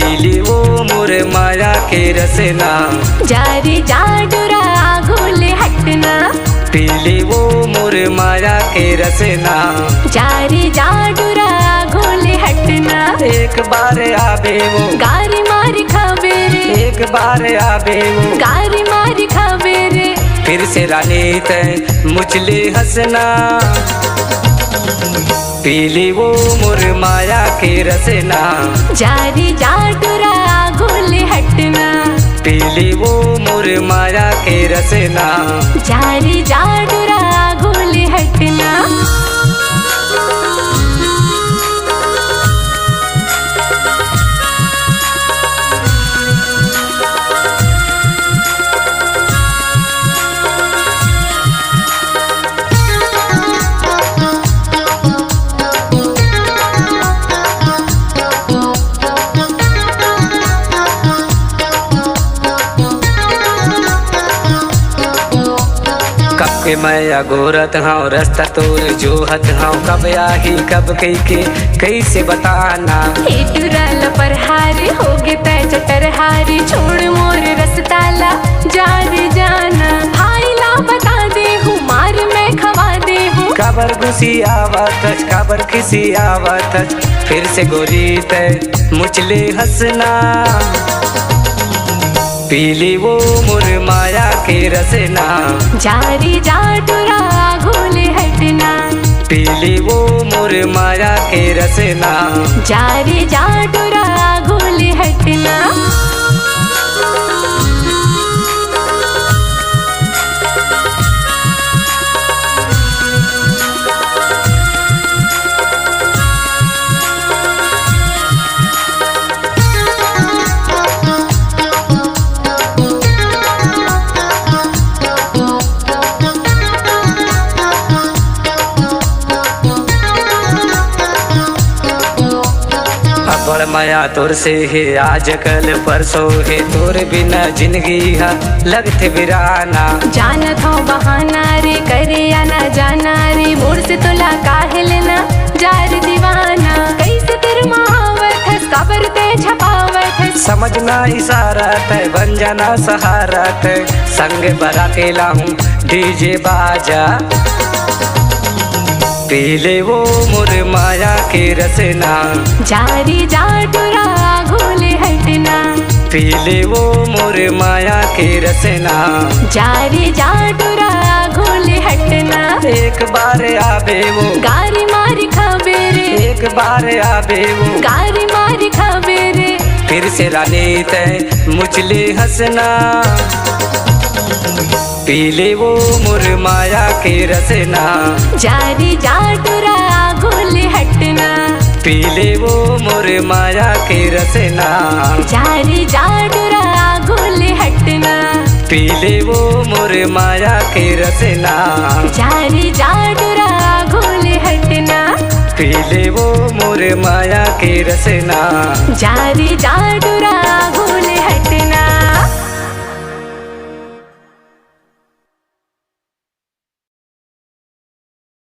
पीली वो मोर माया के रसना, जारी जाडुरा घोले हटना। पीली वो मोर माया के रसना, जारी जाडुरा घोले हटना। एक बार आबे वो गारी मारी खावे रे, एक बार आबे वो गारी मारी खावे रे। फिर से रानी तय मुझले हंसना, पीली वो मोर माया के रसना, जारी जाडुरा घोले हटना। पीली वो मोर माया के रसना, जारी जाडुरा घोले हटना। कब के मैं अगोरत हूँ रास्ता तोर जोहत हूँ, कब आही कब कई के कैसे बताना। हेटुराल पर हारी होगे तय चटर हारी, छोड़ मोर रसताला जार जाना। हाईला बता दे हूँ मार मैं खवा दे हूँ। कबर घुसी आवत कबर किसी आवत, फिर से गोरी तय मुझले हंसना, पीली वो मोर माया के रसना, जारी जाडुरा घोले हटना। पीली वो मोर माया के रसना, जारी जाडुरा घोले हटना। बड़ माया तोर से है आज कल परसों है, तोर बिना जिंदगी है लगते बिराना। जानत हो बहाना रे करे या ना जाना रे, मोर से तोला काहे लेना जार दीवाना। कैसे तेरे महावत है खबर ते छपावत है, समझना इशारा तय बन जाना सहारा तय, संग बरा के लाऊं डीजे बाजा, पीले वो मोर माया के रसना, जारी जाडुरा घोले हटना। पीले वो मोर माया के रसना, जारी जाडुरा घोले हटना। एक बार आबे वो गारी मारी खावे रे, एक बार आबे वो गारी मारी खावे रे। फिर से रानी तय मुझले हंसना, पीले वो मोर माया के रसना, जारी जाडुरा घोले हटना। पीले वो मोर माया के रसना, जारी जाडुरा घोले हटना। पीले वो मोर माया के रसना, जारी जाडुरा घोले हटना। पीले वो मोर माया के रसना, जारी जाडुरा